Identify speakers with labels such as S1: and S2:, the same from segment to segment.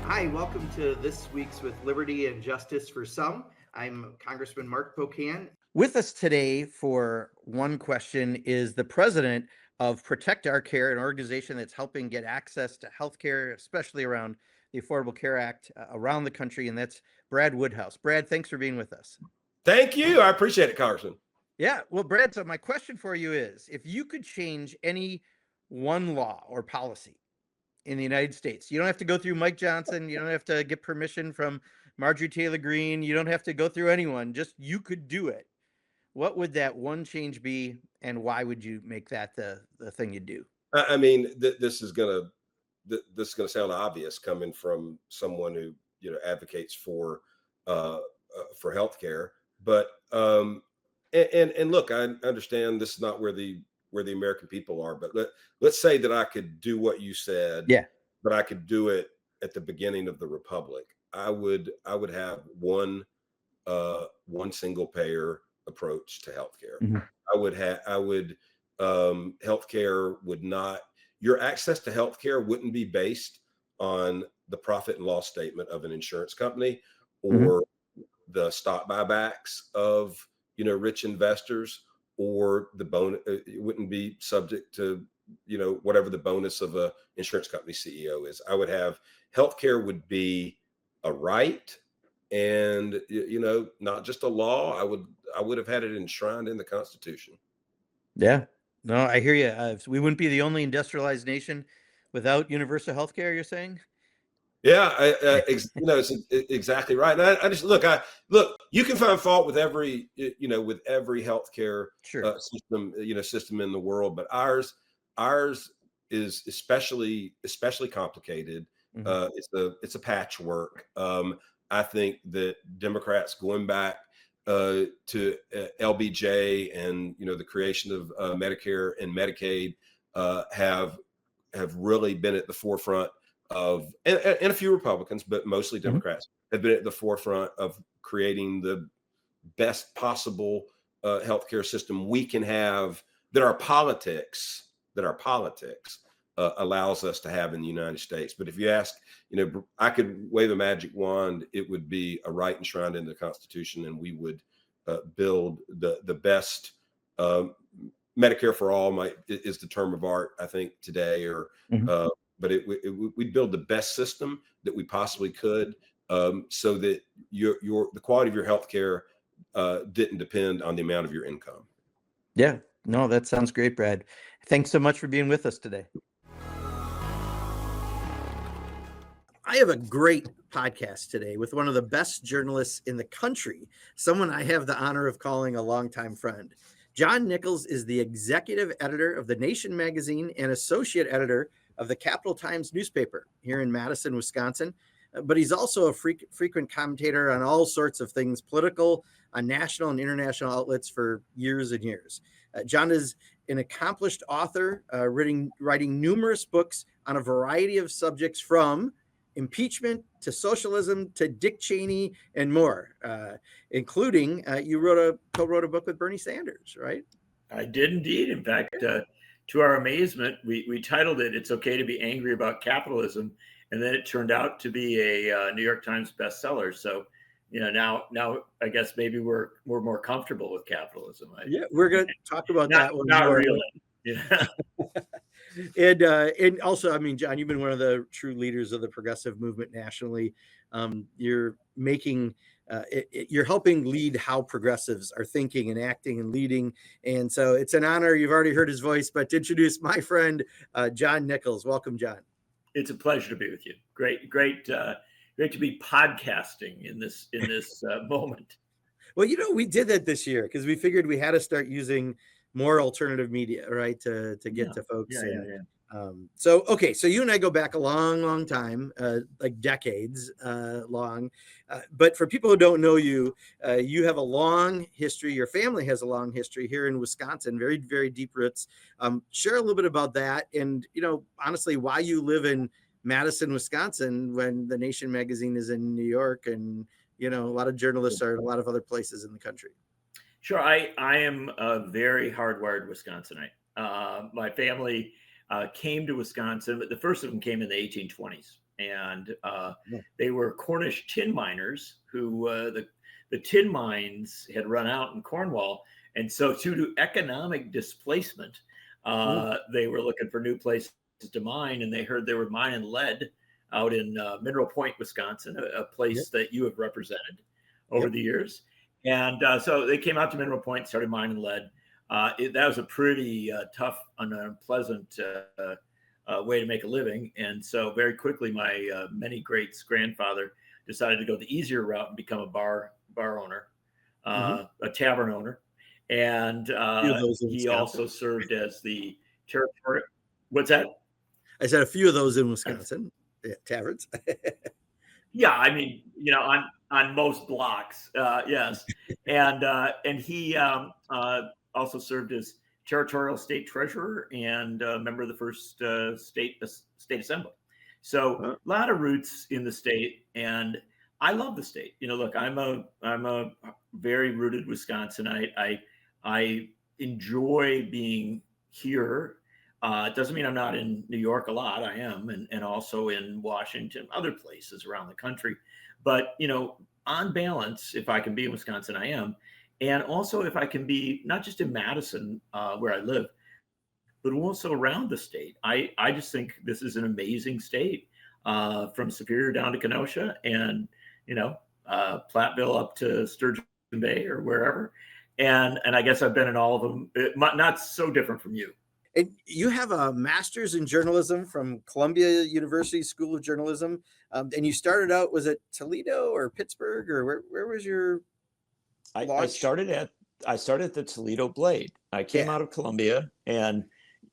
S1: Hi, welcome to this week's With Liberty and Justice for Some. I'm Congressman Mark Pocan. With us today for one question is the president of Protect Our Care, an organization that's helping get access to health care, especially around the Affordable Care Act around the country, and that's Brad Woodhouse. Brad, thanks for being with us.
S2: Thank you. I appreciate it, Congressman.
S1: Yeah, well, Brad, so my question for you is, if you could change any one law or policy in the United States. You don't have to go through Mike Johnson. You don't have to get permission from Marjorie Taylor Greene. You don't have to go through anyone. Just you could do it. What would that one change be, and why would you make that the thing you do?
S2: I mean, this is gonna sound obvious coming from someone who advocates for healthcare, but and look, I understand this is not where the American people are, but let's say that I could do what you said,
S1: Yeah.
S2: but I could do it at the beginning of the republic. I would have one single payer approach to healthcare.
S1: Mm-hmm.
S2: Healthcare would not, your access to healthcare wouldn't be based on the profit and loss statement of an insurance company
S1: Mm-hmm.
S2: or the stock buybacks of rich investors, or the bonus. It wouldn't be subject to whatever the bonus of a insurance company CEO is. I would have healthcare would be a right, and not just a law. I would have had it enshrined in the Constitution.
S1: Yeah. No, I hear you. We wouldn't be the only industrialized nation without universal health care, you're saying?
S2: Yeah, it's exactly right. And I just look. You can find fault with every healthcare
S1: Sure.
S2: system in the world, but ours is especially complicated.
S1: Mm-hmm.
S2: It's a patchwork. I think that Democrats going back to LBJ and the creation of Medicare and Medicaid have really been at the forefront of, and a few Republicans, but mostly
S1: Mm-hmm.
S2: Democrats, have been at the forefront of creating the best possible healthcare system we can have, that our politics allows us to have in the United States. But if you ask, I could wave a magic wand, it would be a right enshrined in the Constitution, and we would build the best. Medicare for all is the term of art, I think, today, or
S1: Mm-hmm.
S2: but we'd build the best system that we possibly could, so that the quality of your healthcare didn't depend on the amount of your income.
S1: Yeah. No, that sounds great, Brad. Thanks so much for being with us today. I have a great podcast today with one of the best journalists in the country, someone I have the honor of calling a longtime friend. John Nichols is the executive editor of The Nation magazine and associate editor of the Capital Times newspaper here in Madison, Wisconsin. But he's also a frequent commentator on all sorts of things political, on national and international outlets for years and years. John is an accomplished author, writing numerous books on a variety of subjects, from impeachment to socialism to Dick Cheney and more, including you co-wrote a book with Bernie Sanders, right?
S3: I did indeed. In fact, to our amazement, we titled it "It's Okay to Be Angry About Capitalism," and then it turned out to be a New York Times bestseller. So, now I guess maybe we're more comfortable with capitalism.
S1: Yeah, we're going to talk about that one.
S3: Not
S1: more.
S3: really. Yeah.
S1: And also, I mean, John, you've been one of the true leaders of the progressive movement nationally. You're making, you're helping lead how progressives are thinking and acting and leading. And so it's an honor. You've already heard his voice, but to introduce my friend, John Nichols. Welcome, John.
S3: It's a pleasure to be with you. Great to be podcasting in this moment.
S1: Well, we did that this year because we figured we had to start using more alternative media, right, to get to folks. So you and I go back a long time, like decades long. But for people who don't know you, you have a long history. Your family has a long history here in Wisconsin, very, very deep roots. Share a little bit about that, and honestly, why you live in Madison, Wisconsin, when The Nation magazine is in New York, and a lot of journalists are in a lot of other places in the country.
S3: Sure. I am a very hardwired Wisconsinite. My family came to Wisconsin, but the first of them came in the 1820s. and
S1: Yeah.
S3: they were Cornish tin miners who the tin mines had run out in Cornwall, and so due to economic displacement, they were looking for new places to mine, and they heard they were mining lead out in Mineral Point, Wisconsin, a place that you have represented over the years. And so they came out to Mineral Point, started mining lead. That was a pretty tough and unpleasant way to make a living. And so very quickly, my many greats grandfather decided to go the easier route and become a bar owner, a tavern owner. And he also served as the territorial. What's that?
S1: I said a few of those in Wisconsin, taverns.
S3: Yeah, I mean, on most blocks, yes, and he also served as territorial state treasurer and a member of the first state assembly. So a lot of roots in the state, and I love the state. Look, I'm a very rooted Wisconsinite. I enjoy being here. It doesn't mean I'm not in New York a lot. I am, and also in Washington, other places around the country. But, on balance, if I can be in Wisconsin, I am. And also if I can be not just in Madison, where I live, but also around the state. I just think this is an amazing state, from Superior down to Kenosha and, Platteville up to Sturgeon Bay or wherever. And I guess I've been in all of them. Not so different from you.
S1: And you have a master's in journalism from Columbia University School of Journalism. And you started out, was it Toledo or Pittsburgh, or where was your launch?
S4: I started at the Toledo Blade. I came out of Columbia, and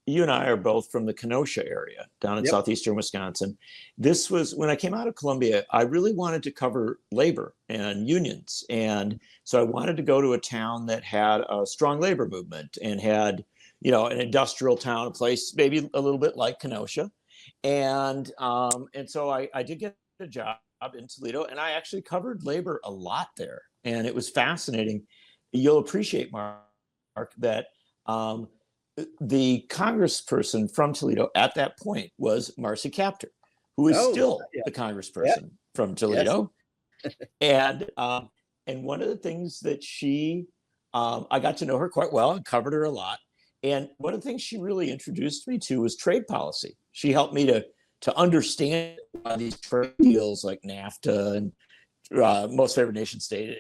S4: you and I are both from the Kenosha area down in southeastern Wisconsin. This was when I came out of Columbia, I really wanted to cover labor and unions. And so I wanted to go to a town that had a strong labor movement and had, an industrial town, a place maybe a little bit like Kenosha. And so I did get a job in Toledo, and I actually covered labor a lot there. And it was fascinating. You'll appreciate, Mark, that the congressperson from Toledo at that point was Marcy Kaptur, who is still the congressperson from Toledo. Yes. And one of the things that I got to know her quite well and covered her a lot. And one of the things she really introduced me to was trade policy. She helped me to understand these trade deals like NAFTA and most favored nation state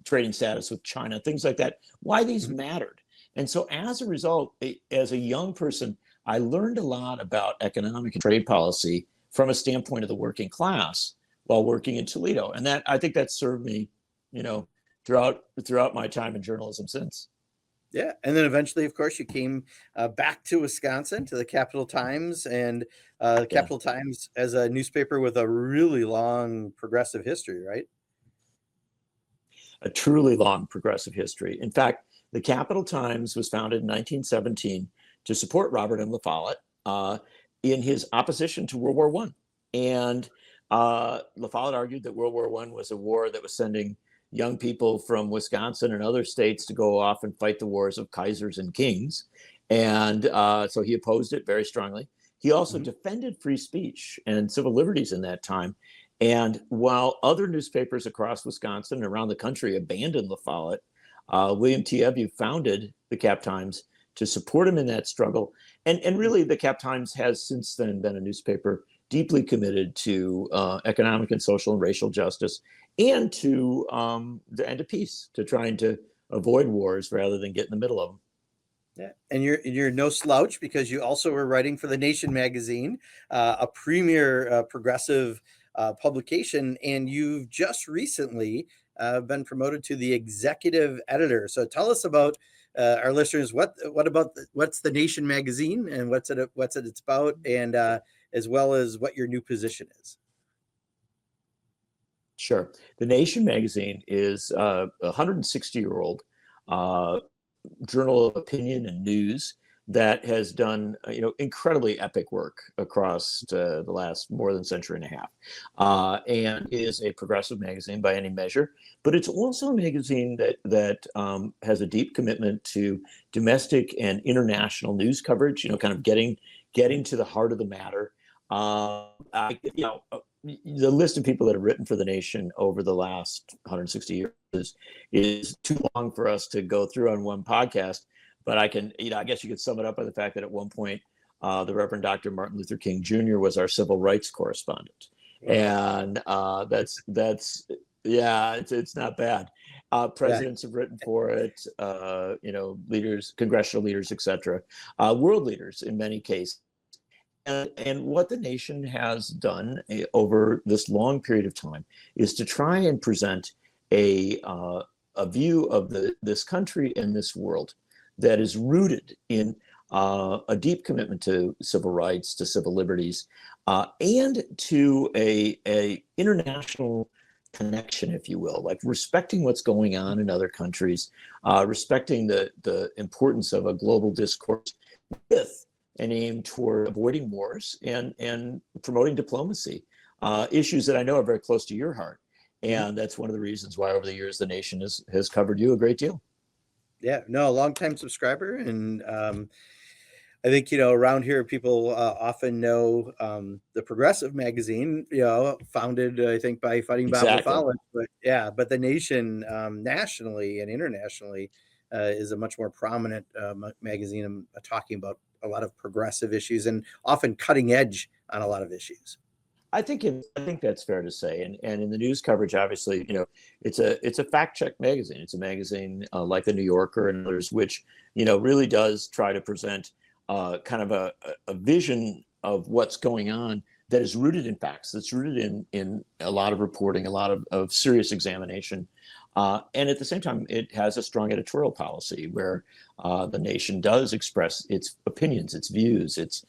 S4: trading status with China, things like that, why these mattered. And so as a result, as a young person, I learned a lot about economic and trade policy from a standpoint of the working class while working in Toledo. And I think that served me, throughout my time in journalism since.
S1: Yeah. And then eventually, of course, you came back to Wisconsin, to the Capital Times, and Capital Times as a newspaper with a really long progressive history, right?
S4: A truly long progressive history. In fact, the Capital Times was founded in 1917 to support Robert M. La Follette in his opposition to World War I. And La Follette argued that World War I was a war that was sending young people from Wisconsin and other states to go off and fight the wars of kaisers and kings. And so he opposed it very strongly. He also defended free speech and civil liberties in that time. And while other newspapers across Wisconsin and around the country abandoned La Follette, William T. Ebu founded the Cap Times to support him in that struggle. And really, the Cap Times has since then been a newspaper deeply committed to economic and social and racial justice, and to peace, to trying to avoid wars rather than get in the middle of them.
S1: Yeah, and you're no slouch, because you also were writing for The Nation magazine, a premier progressive publication, and you've just recently been promoted to the executive editor. So tell us about our listeners. What's The Nation magazine, and what's it about, and as well as what your new position is.
S4: Sure. The Nation magazine is a 160-year-old journal of opinion and news that has done incredibly epic work across the last more than century and a half, and is a progressive magazine by any measure. But it's also a magazine that has a deep commitment to domestic and international news coverage. Kind of getting to the heart of the matter. The list of people that have written for the Nation over the last 160 years is too long for us to go through on one podcast. But I can, I guess you could sum it up by the fact that at one point, the Reverend Dr. Martin Luther King Jr. was our civil rights correspondent, and it's not bad. Presidents have written for it, leaders, congressional leaders, etc., world leaders in many cases. And what the Nation has done over this long period of time is to try and present a view of this country and this world that is rooted in a deep commitment to civil rights, to civil liberties, and to a international connection, if you will, like respecting what's going on in other countries, respecting the importance of a global discourse with an aim toward avoiding wars and promoting diplomacy, issues that I know are very close to your heart. And that's one of the reasons why over the years the Nation has covered you a great deal.
S1: Yeah, no, a longtime subscriber. And I think, around here, people often know the Progressive magazine, founded, I think, by Fighting Bob LaFollette. But the Nation nationally and internationally is a much more prominent magazine talking about a lot of progressive issues and often cutting edge on a lot of issues.
S4: I think that's fair to say, and in the news coverage, obviously, it's a fact check magazine. It's a magazine like the New Yorker and others, which really does try to present kind of a vision of what's going on that is rooted in facts. That's rooted in a lot of reporting, a lot of serious examination, and at the same time, it has a strong editorial policy where the Nation does express its opinions, its views, its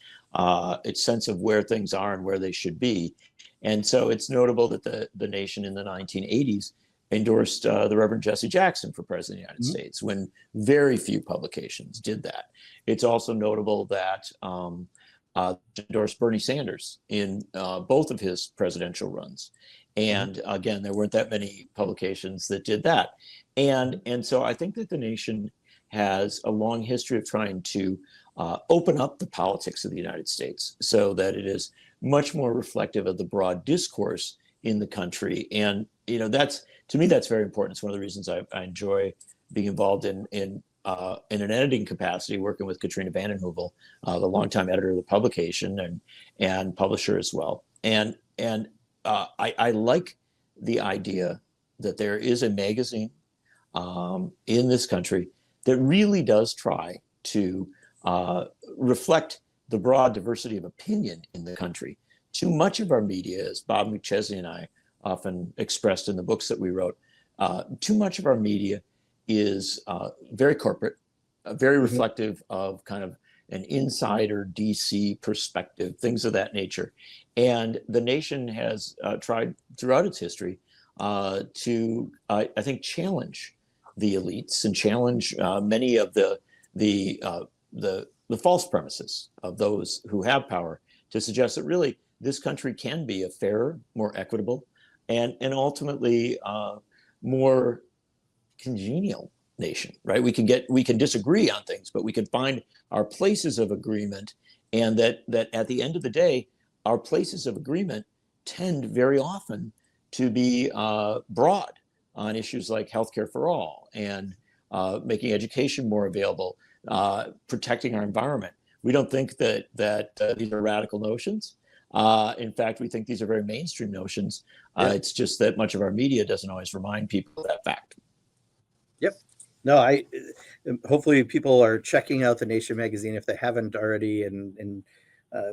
S4: sense of where things are and where they should be. And so it's notable that the Nation in the 1980s endorsed the Reverend Jesse Jackson for President of the United States, when very few publications did that. It's also notable that endorsed Bernie Sanders in both of his presidential runs. And again, there weren't that many publications that did that. And so I think that the Nation has a long history of trying to open up the politics of the United States so that it is much more reflective of the broad discourse in the country. And, that's, to me, that's very important. It's one of the reasons I enjoy being involved in an editing capacity, working with Katrina Vanden Heuvel, the longtime editor of the publication and publisher as well. And I like the idea that there is a magazine in this country that really does try to reflect the broad diversity of opinion in the country. Too much of our media, as Bob McChesney and I often expressed in the books that we wrote, too much of our media is very corporate, very reflective of kind of an insider DC perspective, things of that nature. And the Nation has tried throughout its history to, I think, challenge the elites and challenge many of the false premises of those who have power, to suggest that really this country can be a fairer, more equitable, and ultimately more congenial nation, right? We can disagree on things, but we can find our places of agreement, and that at the end of the day, our places of agreement tend very often to be broad on issues like healthcare for all and making education more available, protecting our environment. We don't think that these are radical notions. In fact, we think these are very mainstream notions. It's just that much of our media doesn't always remind people of that fact.
S1: Yep. No, hopefully people are checking out the Nation magazine if they haven't already, and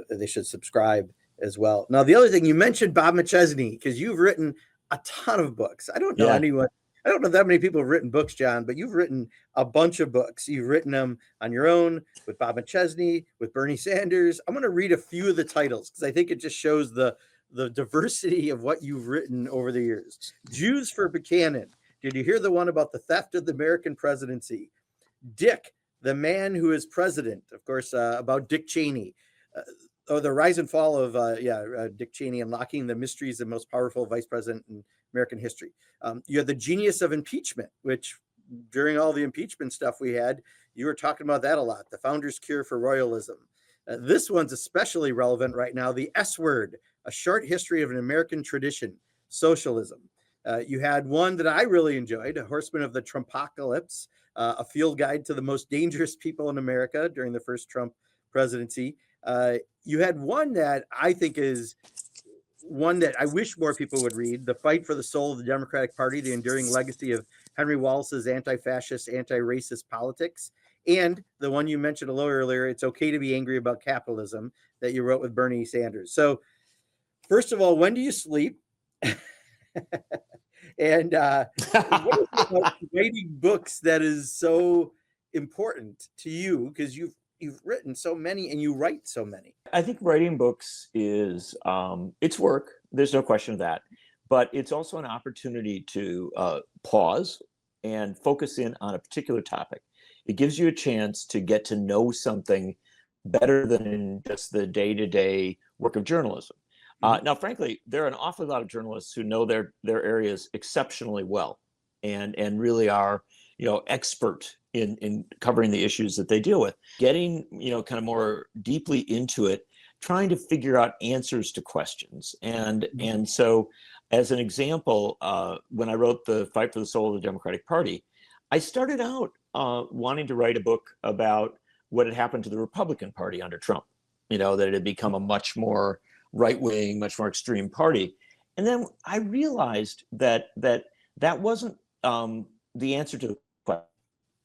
S1: they should subscribe as well. Now, the other thing, you mentioned Bob McChesney, because you've written a ton of books. I don't know that many people have written books, John, but you've written a bunch of books. You've written them on your own, with Bob McChesney, with Bernie Sanders. I'm going to read a few of the titles because I think it just shows the diversity of what you've written over the years. Jews for Buchanan. Did you hear the one about the theft of the American presidency? Dick, the man who is president, of course, about Dick Cheney. The rise and fall of Dick Cheney, unlocking the mysteries of the most powerful vice president in American history. You had the genius of impeachment, which during all the impeachment stuff we had, you were talking about that a lot. The founder's cure for royalism. This one's especially relevant right now. The S Word, A Short History of an American Tradition, Socialism. You had one that I really enjoyed, A Horseman of the Trumpocalypse, a field guide to the most dangerous people in America during the first Trump presidency. You had one that I think is one that I wish more people would read, The Fight for the Soul of the Democratic Party, the enduring legacy of Henry Wallace's anti-fascist, anti-racist politics. And the one you mentioned a little earlier, It's Okay to Be Angry About Capitalism, that you wrote with Bernie Sanders. So first of all, when do you sleep? And what is it about writing books that is so important to you? Because you've written so many and you write so many.
S4: I think writing books is it's work. There's no question of that, but it's also an opportunity to pause and focus in on a particular topic. It gives you a chance to get to know something better than in just the day-to-day work of journalism. Now, frankly, there are an awful lot of journalists who know their areas exceptionally well, and really are, expert in covering the issues that they deal with. Getting, kind of more deeply into it, trying to figure out answers to questions. And so, as an example, when I wrote The Fight for the Soul of the Democratic Party, I started out wanting to write a book about what had happened to the Republican Party under Trump. That it had become a much more right-wing, much more extreme party. And then I realized that wasn't the answer to the question,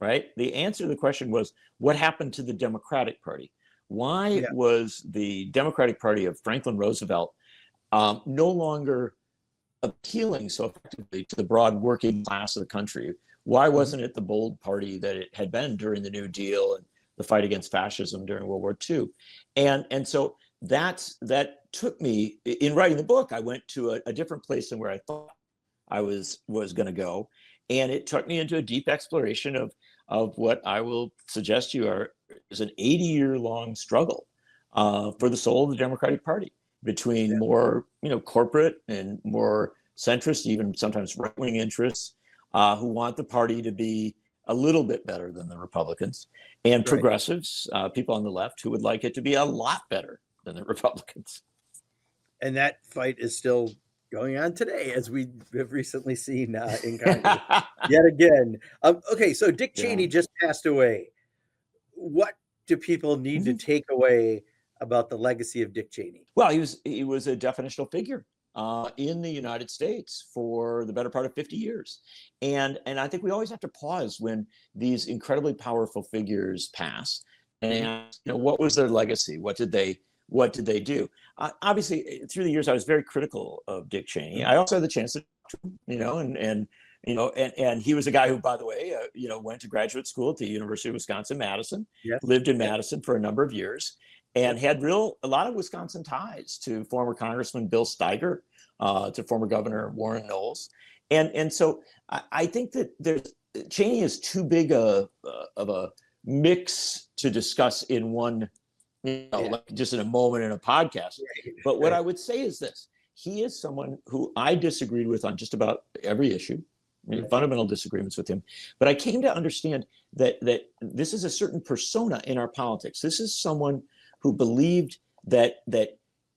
S4: right? The answer to the question was, what happened to the Democratic Party? Why was the Democratic Party of Franklin Roosevelt no longer appealing so effectively to the broad working class of the country? Why wasn't it the bold party that it had been during the New Deal and the fight against fascism during World War II? And so that took me, in writing the book, I went to a different place than where I thought I was going to go. And it took me into a deep exploration of what I will suggest to you is an 80-year-long struggle for the soul of the Democratic Party, between more, corporate and more centrist, even sometimes right-wing interests, who want the party to be a little bit better than the Republicans, and progressives, people on the left, who would like it to be a lot better than the Republicans.
S1: And that fight is still going on today, as we have recently seen in Congress yet again. Okay, so Dick Cheney just passed away. What do people need to take away about the legacy of Dick Cheney?
S4: Well, he was a definitional figure in the United States for the better part of 50 years. And I think we always have to pause when these incredibly powerful figures pass and ask, what was their legacy? What did they do? Obviously, through the years, I was very critical of Dick Cheney. I also had the chance to, and he was a guy who, by the way, went to graduate school at the University of Wisconsin-Madison, lived in Madison for a number of years, and had a lot of Wisconsin ties to former Congressman Bill Steiger, to former Governor Warren Knowles. And so I think that Cheney is too big of a mix to discuss in one, like just in a moment in a podcast. But what I would say is this: he is someone who I disagreed with on just about every issue, fundamental disagreements with him. But I came to understand that this is a certain persona in our politics. This is someone who believed that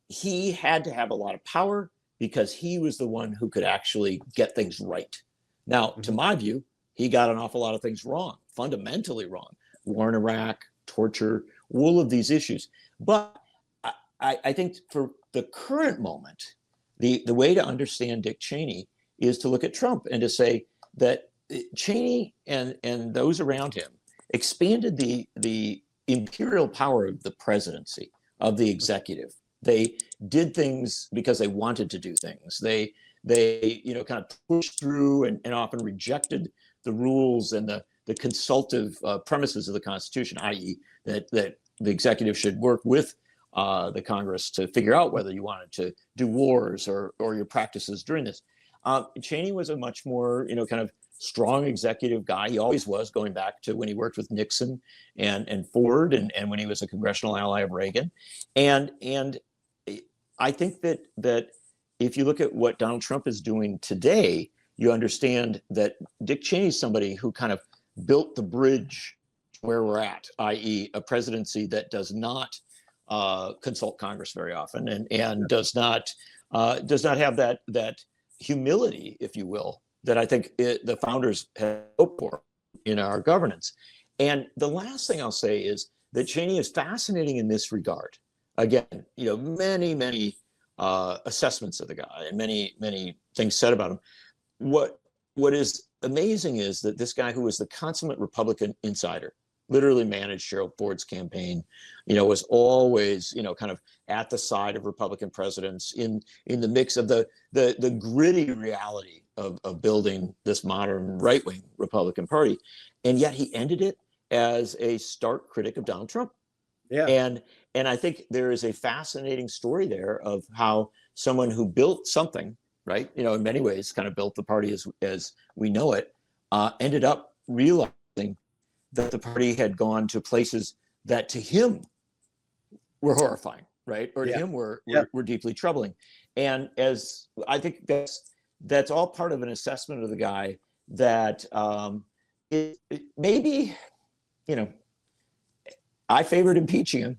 S4: he had to have a lot of power because he was the one who could actually get things right. Now, to my view, he got an awful lot of things wrong, fundamentally wrong. War in Iraq, torture, all of these issues. But I think for the current moment, the way to understand Dick Cheney is to look at Trump and to say that Cheney and those around him expanded the imperial power of the presidency, of the executive. They did things because they wanted to do things. They kind of pushed through and often rejected the rules and the consultative premises of the Constitution, i.e. that the executive should work with the Congress to figure out whether you wanted to do wars or your practices during this. Cheney was a much more, kind of strong executive guy. He always was, going back to when he worked with Nixon and Ford and when he was a congressional ally of Reagan. And I think that if you look at what Donald Trump is doing today, you understand that Dick Cheney is somebody who kind of built the bridge where we're at, i.e. a presidency that does not consult Congress very often, and does not have that humility, if you will, that I think the founders had hoped for in our governance. And the last thing I'll say is that Cheney is fascinating in this regard. Again, many assessments of the guy and many things said about him. What is amazing is that this guy, who was the consummate Republican insider, literally managed Gerald Ford's campaign, was always, kind of at the side of Republican presidents in the mix of the gritty reality of building this modern right-wing Republican Party. And yet he ended it as a stark critic of Donald Trump.
S1: Yeah.
S4: And I think there is a fascinating story there of how someone who built something, right, in many ways kind of built the party as we know it, ended up realizing that the party had gone to places that to him were horrifying, right? Or to him were deeply troubling. And as I think that's all part of an assessment of the guy that maybe, I favored impeaching him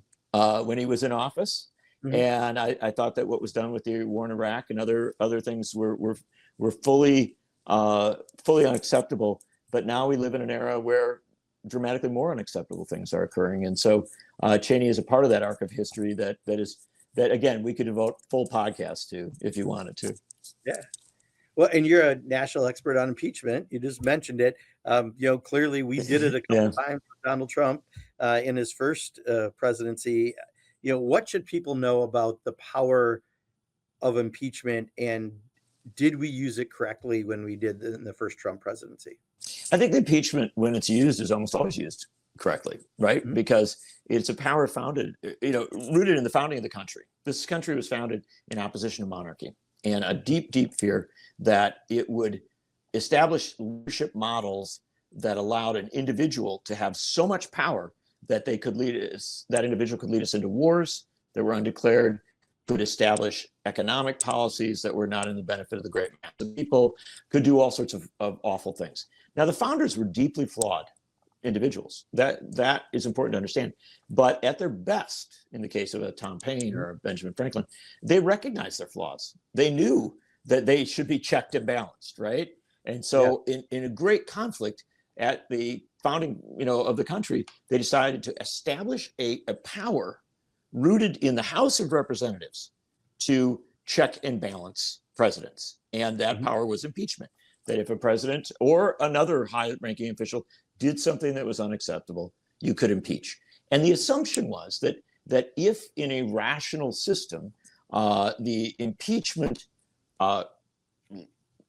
S4: when he was in office. Mm-hmm. And I thought that what was done with the war in Iraq and other things were fully unacceptable. But now we live in an era where dramatically more unacceptable things are occurring. And so Cheney is a part of that arc of history that again, we could devote full podcasts to if you wanted to.
S1: Yeah. Well, and you're a national expert on impeachment. You just mentioned it. Clearly we did it a couple times with Donald Trump in his first presidency. What should people know about the power of impeachment, and did we use it correctly when we did in the first Trump presidency?
S4: I think the impeachment, when it's used, is almost always used correctly, right? Mm-hmm. Because it's a power founded, rooted in the founding of the country. This country was founded in opposition to monarchy and a deep, deep fear that it would establish leadership models that allowed an individual to have so much power that that individual could lead us into wars that were undeclared, could establish economic policies that were not in the benefit of the great mass of people, could do all sorts of awful things. Now, the founders were deeply flawed individuals. That is important to understand. But at their best, in the case of a Tom Paine or a Benjamin Franklin, they recognized their flaws. They knew that they should be checked and balanced, right? And so in a great conflict at the founding, of the country, they decided to establish a power rooted in the House of Representatives to check and balance presidents. And that power was impeachment. That if a president or another high-ranking official did something that was unacceptable, you could impeach. And the assumption was that if in a rational system, the impeachment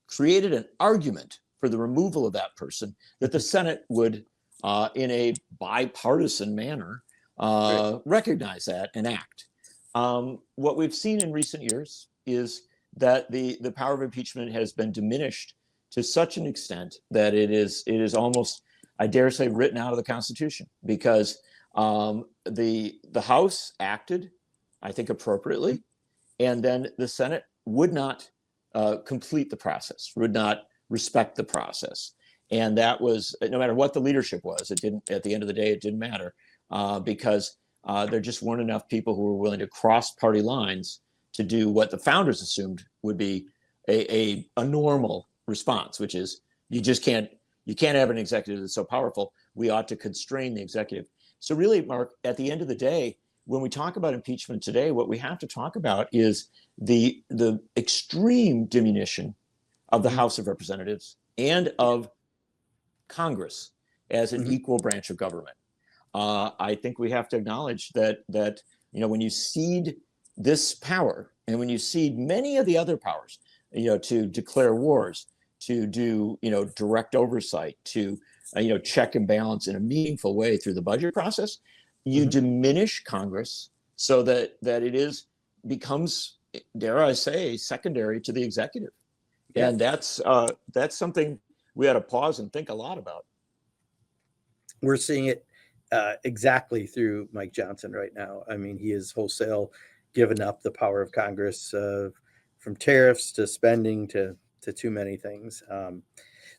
S4: created an argument for the removal of that person, that the Senate would, in a bipartisan manner, recognize that and act. What we've seen in recent years is that the power of impeachment has been diminished to such an extent that it is almost, I dare say, written out of the Constitution, because the House acted, I think, appropriately, and then the Senate would not complete the process, would not respect the process. And that was, no matter what the leadership was, it didn't, at the end of the day, it didn't matter, because there just weren't enough people who were willing to cross party lines to do what the founders assumed would be a normal response, which is you can't have an executive that's so powerful. We ought to constrain the executive. So really, Mark, at the end of the day, when we talk about impeachment today, what we have to talk about is the extreme diminution of the House of Representatives and of Congress as an equal branch of government. I think we have to acknowledge that when you cede this power, and when you cede many of the other powers, to declare wars, to do direct oversight, to check and balance in a meaningful way through the budget process, you diminish Congress so that it becomes, dare I say, secondary to the executive. Yeah. And that's something we had to pause and think a lot about.
S1: We're seeing it exactly through Mike Johnson right now. I mean, he has wholesale given up the power of Congress, from tariffs to spending to too many things.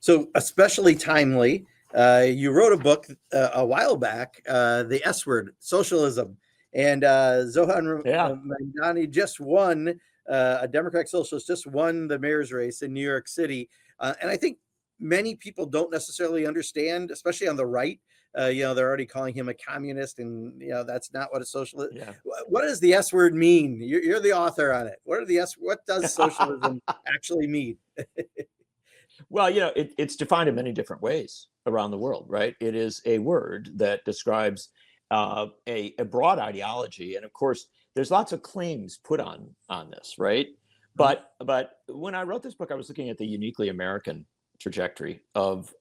S1: So especially timely, you wrote a book a while back, The S Word, Socialism. And Zohan
S4: Yeah.
S1: Mamdani just won, a Democratic socialist just won the mayor's race in New York City. And I think many people don't necessarily understand, especially on the right. They're already calling him a communist, and that's not what a socialist.
S4: Yeah.
S1: What does the S word mean? You're the author on it. What does socialism actually mean?
S4: Well, it's defined in many different ways around the world, right? It is a word that describes a broad ideology, and of course, there's lots of claims put on this, right? But when I wrote this book, I was looking at the uniquely American trajectory of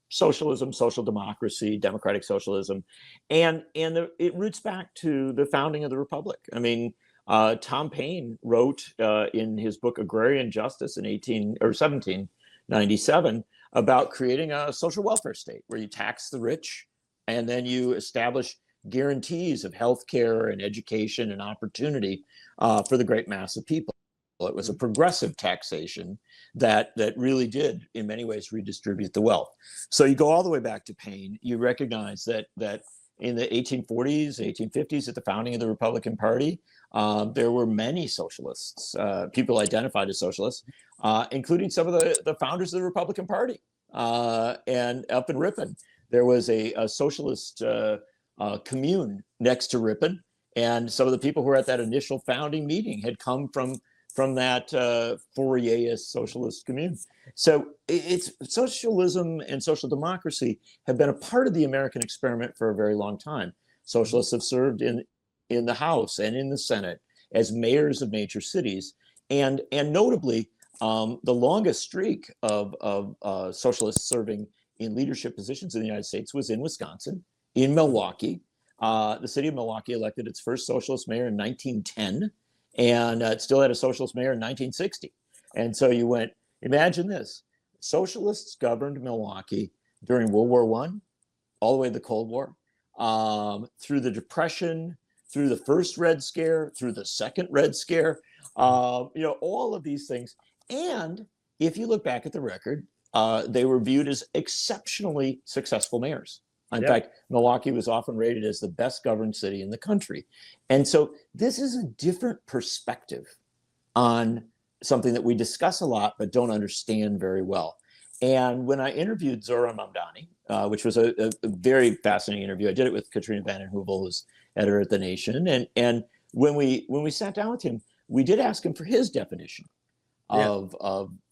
S4: socialism, social democracy, democratic socialism, and it roots back to the founding of the republic. I mean, Tom Paine wrote in his book Agrarian Justice in 1797 about creating a social welfare state where you tax the rich and then you establish guarantees of health care and education and opportunity for the great mass of people. It was a progressive taxation that really did, in many ways, redistribute the wealth. So you go all the way back to Paine. You recognize that in the 1840s, 1850s, at the founding of the Republican Party, there were many socialists, people identified as socialists, including some of the founders of the Republican Party. And up in Ripon, there was a socialist commune next to Ripon, and some of the people who were at that initial founding meeting had come from that Fourierist socialist commune. So it's socialism and social democracy have been a part of the American experiment for a very long time. Socialists have served in the House and in the Senate as mayors of major cities, and notably, the longest streak of socialists serving in leadership positions in the United States was in Wisconsin, in Milwaukee. The city of Milwaukee elected its first socialist mayor in 1910. And it still had a socialist mayor in 1960. And so you went, imagine this, socialists governed Milwaukee during World War I, all the way to the Cold War, through the Depression, through the first Red Scare, through the second Red Scare, all of these things. And if you look back at the record, they were viewed as exceptionally successful mayors. In fact, Milwaukee was often rated as the best governed city in the country. And so this is a different perspective on something that we discuss a lot, but don't understand very well. And when I interviewed Zoran Mamdani, which was a very fascinating interview, I did it with Katrina Vanden Heuvel, who's editor at The Nation. And when we sat down with him, we did ask him for his definition of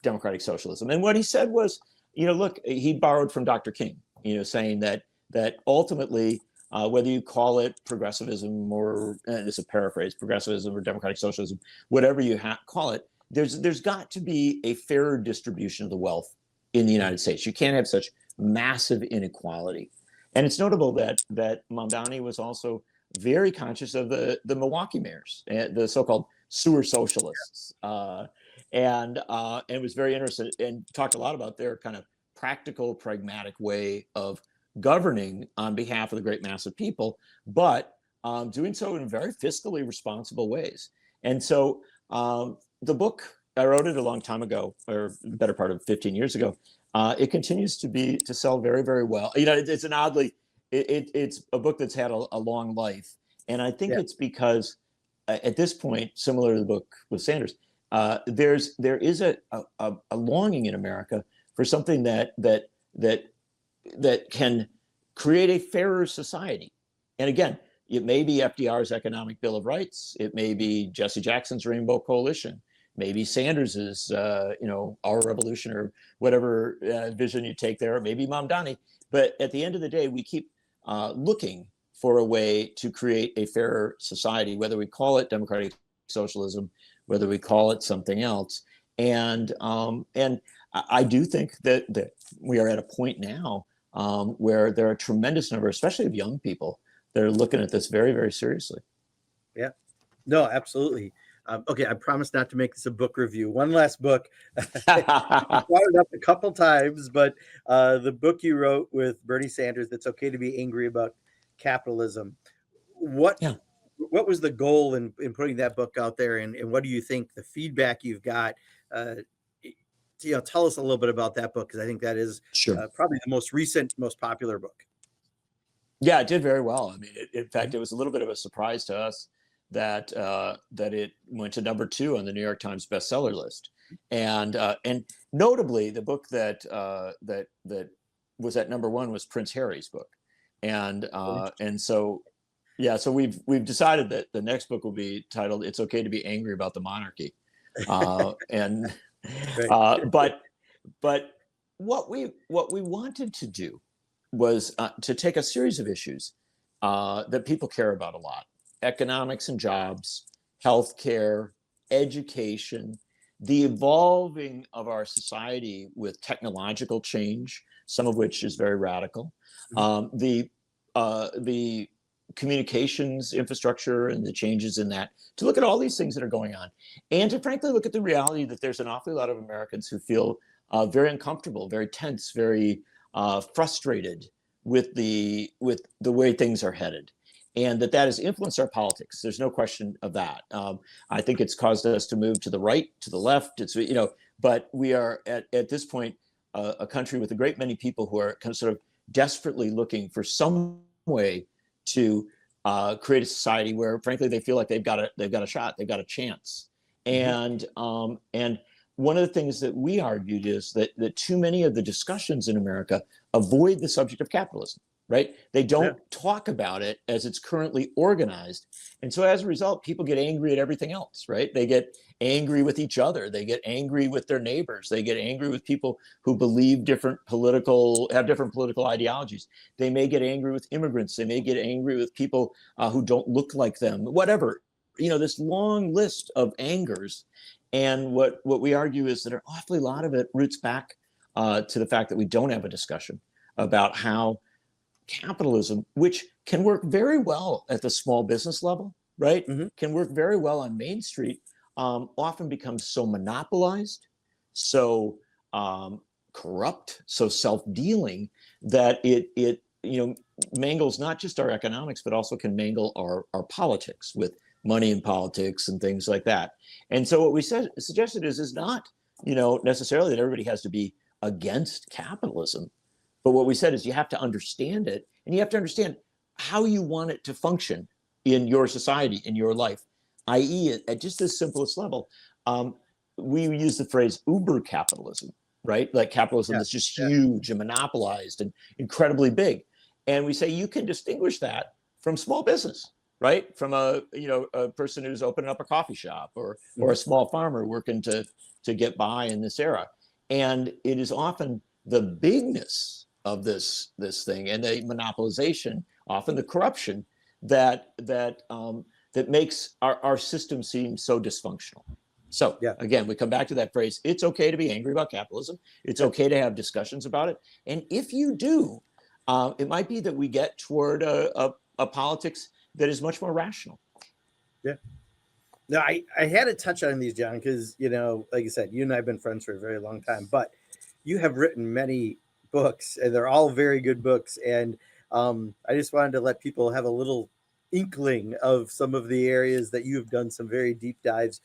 S4: democratic socialism. And what he said was, look, he borrowed from Dr. King, saying that ultimately, whether you call it progressivism or, and it's a paraphrase, progressivism or democratic socialism, whatever you call it, there's got to be a fairer distribution of the wealth in the United States. You can't have such massive inequality. And it's notable that Mamdani was also very conscious of the Milwaukee mayors, the so-called sewer socialists, and was very interested and talked a lot about their kind of practical, pragmatic way of governing on behalf of the great mass of people, but doing so in very fiscally responsible ways. And so the book, I wrote it a long time ago, or better part of 15 years ago. It continues to sell very, very well. It's it's a book that's had a long life. And I think it's because at this point, similar to the book with Sanders, there is a longing in America for something that can create a fairer society. And again, it may be FDR's Economic Bill of Rights. It may be Jesse Jackson's Rainbow Coalition. Maybe Sanders's, Our Revolution, or whatever vision you take there. Maybe Mamdani. But at the end of the day, we keep looking for a way to create a fairer society, whether we call it democratic socialism, whether we call it something else. And I do think that we are at a point now where there are a tremendous number, especially of young people, that are looking at this very, very seriously.
S1: Yeah, no, absolutely. Okay, I promise not to make this a book review. One last book. I brought it up a couple times, but the book you wrote with Bernie Sanders, "It's Okay to Be Angry About Capitalism." What was the goal in putting that book out there, and what do you think the feedback you've got? Tell us a little bit about that book, because I think that is probably the most recent, most popular book.
S4: Yeah, it did very well. I mean, in fact, it was a little bit of a surprise to us that that it went to number 2 on the New York Times bestseller list, and notably, the book that was at number 1 was Prince Harry's book, and so yeah, so we've decided that the next book will be titled "It's Okay to Be Angry About the Monarchy," and
S1: Right.
S4: but what we wanted to do was to take a series of issues that people care about a lot: economics and jobs, healthcare, education, the evolving of our society with technological change, some of which is very radical, the communications infrastructure and the changes in that, to look at all these things that are going on, and to frankly look at the reality that there's an awful lot of Americans who feel very uncomfortable, very tense, very frustrated with the way things are headed, and that has influenced our politics. There's no question of that. I think it's caused us to move to the right, to the left. It's, but we are at this point a country with a great many people who are kind of sort of desperately looking for some way to create a society where, frankly, they feel like they've got a shot, they've got a chance. And one of the things that we argued is that too many of the discussions in America avoid the subject of capitalism, right? They don't talk about it as it's currently organized. And so as a result, people get angry at everything else, right? They get angry with each other. They get angry with their neighbors. They get angry with people who believe have different political ideologies. They may get angry with immigrants. They may get angry with people who don't look like them, whatever. This long list of angers. And what we argue is that an awfully lot of it roots back to the fact that we don't have a discussion about how capitalism, which can work very well at the small business level, right, can work very well on Main Street, often becomes so monopolized, so corrupt, so self-dealing, that it mangles not just our economics, but also can mangle our politics with money in politics and things like that. And so what we suggested is not, necessarily that everybody has to be against capitalism, but what we said is you have to understand it, and you have to understand how you want it to function in your society, in your life, i.e. at just the simplest level. We use the phrase uber capitalism, right? Like capitalism that's just huge and monopolized and incredibly big. And we say you can distinguish that from small business, right? From a person who's opening up a coffee shop or a small farmer working to get by in this era. And it is often the bigness of this thing and the monopolization, often the corruption, that makes our system seem so dysfunctional. So again, we come back to that phrase: it's okay to be angry about capitalism. It's okay to have discussions about it. And if you do, it might be that we get toward a politics that is much more rational.
S1: Yeah. No, I had to touch on these, John, because, like you said, you and I have been friends for a very long time, but you have written many books, and they're all very good books. And I just wanted to let people have a little inkling of some of the areas that you have done some very deep dives.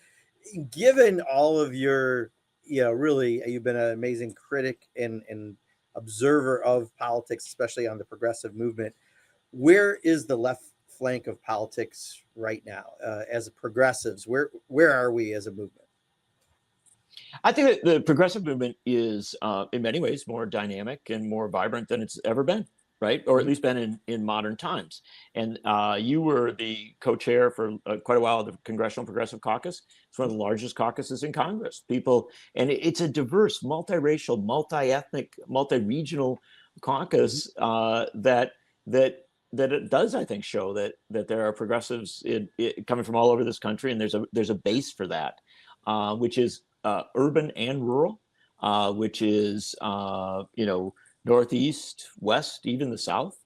S1: Given all of your, really, you've been an amazing critic and observer of politics, especially on the progressive movement. Where is the left flank of politics right now as progressives? Where are we as a movement?
S4: I think that the progressive movement is in many ways more dynamic and more vibrant than it's ever been, right? Or at least been in modern times. And you were the co-chair for quite a while of the Congressional Progressive Caucus. It's one of the largest caucuses in Congress. And it's a diverse, multiracial, multi-ethnic, multi-regional caucus that it does, I think, show that there are progressives coming from all over this country, and there's a base for that, which is urban and rural, which is Northeast, West, even the South,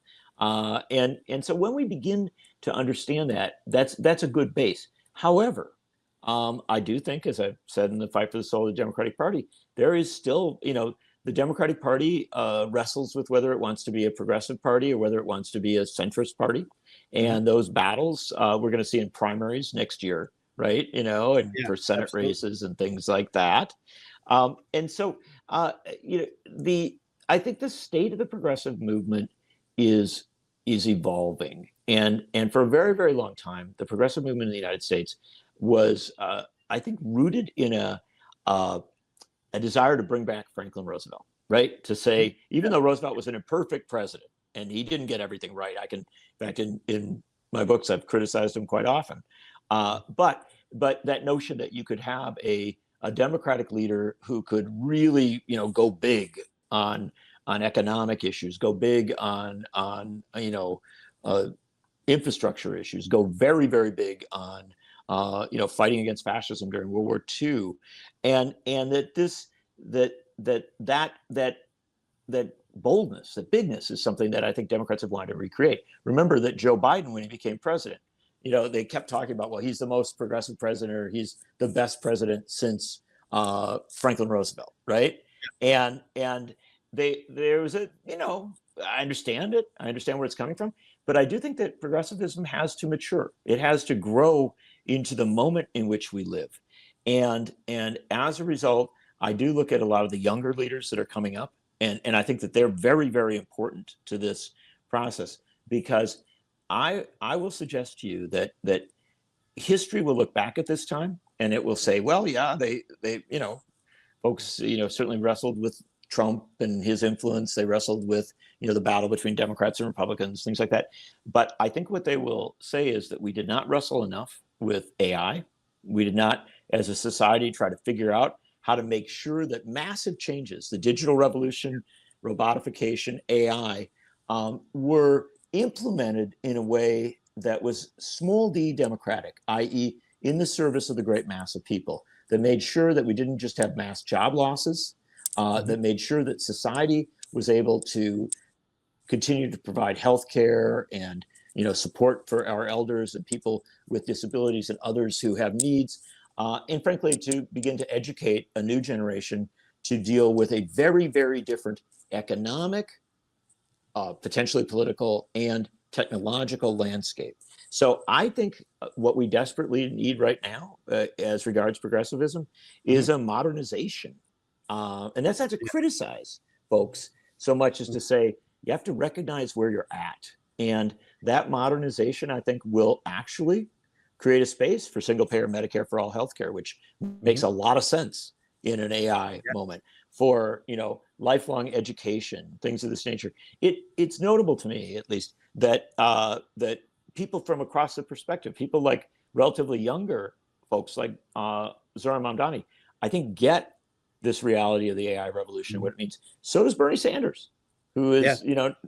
S4: and so when we begin to understand that, that's a good base. However, I do think, as I've said in the Fight for the Soul of the Democratic Party, there is still, the Democratic Party wrestles with whether it wants to be a progressive party or whether it wants to be a centrist party. And those battles we're going to see in primaries next year, right? And for Senate races and things like that. And so, I think the state of the progressive movement is is evolving, and for a very, very long time, the progressive movement in the United States was, I think, rooted in a desire to bring back Franklin Roosevelt, right? To say, even though Roosevelt was an imperfect president and he didn't get everything right, in fact, in my books, I've criticized him quite often. But that notion that you could have a Democratic leader who could really, go big on economic issues, go big on infrastructure issues, go very, very big on fighting against fascism during World War II, and that boldness, that bigness, is something that I think Democrats have wanted to recreate. Remember that Joe Biden, when he became president, they kept talking about, well, he's the most progressive president, or he's the best president since Franklin Roosevelt, right? And there was I understand it. I understand where it's coming from. But I do think that progressivism has to mature. It has to grow into the moment in which we live. And as a result, I do look at a lot of the younger leaders that are coming up. And I think that they're very, very important to this process, because I will suggest to you that history will look back at this time and it will say, well, yeah, they folks, certainly wrestled with Trump and his influence. They wrestled with, the battle between Democrats and Republicans, things like that. But I think what they will say is that we did not wrestle enough with AI. We did not, as a society, try to figure out how to make sure that massive changes, the digital revolution, robotification, AI, were implemented in a way that was small d democratic, i.e., in the service of the great mass of people, that made sure that we didn't just have mass job losses, that made sure that society was able to continue to provide health care and support for our elders and people with disabilities and others who have needs, and frankly, to begin to educate a new generation to deal with a very, very different economic, potentially political, and technological landscape. So I think what we desperately need right now, as regards progressivism, is a modernization. And that's not to criticize folks so much as to say, you have to recognize where you're at. And that modernization, I think, will actually create a space for single-payer Medicare for all healthcare, which makes a lot of sense in an AI moment, for lifelong education, things of this nature. It's notable to me, at least, that people from across the perspective, people like relatively younger folks like Zohran Mamdani, I think get this reality of the AI revolution and what it means. So does Bernie Sanders, who is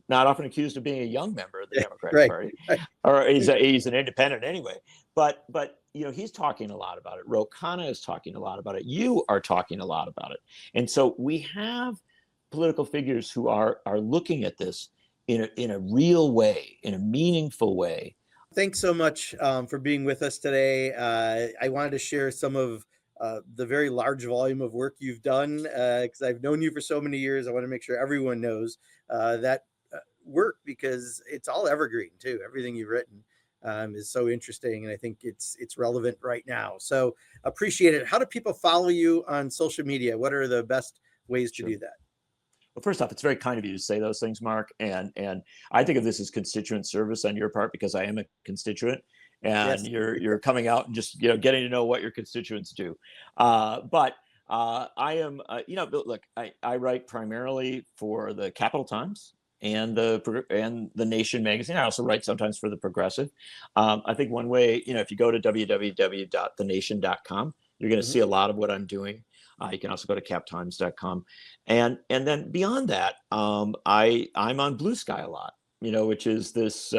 S4: not often accused of being a young member of the Democratic Party, or he's an independent anyway. But he's talking a lot about it. Ro Khanna is talking a lot about it. You are talking a lot about it. And so we have political figures who are looking at this in a real way, in a meaningful way.
S1: Thanks so much for being with us today. I wanted to share some of the very large volume of work you've done, because I've known you for so many years. I want to make sure everyone knows that work, because it's all evergreen too. Everything you've written is so interesting, and I think it's relevant right now. So appreciate it. How do people follow you on social media? What are the best ways to do that?
S4: Well, first off, it's very kind of you to say those things, Mark. And I think of this as constituent service on your part, because I am a constituent, and you're coming out and just getting to know what your constituents do. But I am, look, I write primarily for the Capital Times and the Nation magazine. I also write sometimes for the Progressive. I think one way, if you go to www.thenation.com, you're going to see a lot of what I'm doing. You can also go to captimes.com. And then beyond that, I'm on Blue Sky a lot, which is this,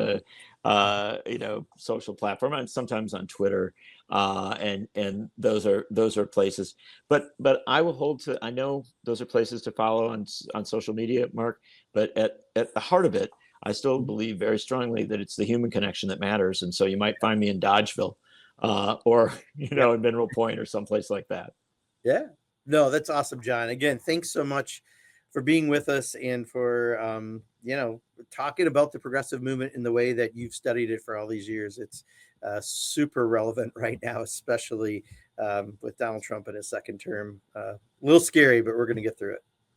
S4: social platform, and sometimes on Twitter. And those are places, but I will hold to, I know those are places to follow on social media, Mark, but at the heart of it, I still believe very strongly that it's the human connection that matters. And so you might find me in Dodgeville, or, in Mineral Point or someplace like that.
S1: Yeah. No, that's awesome, John. Again, thanks so much for being with us and for, talking about the progressive movement in the way that you've studied it for all these years. It's super relevant right now, especially with Donald Trump in his second term. A little scary, but we're going to get through it.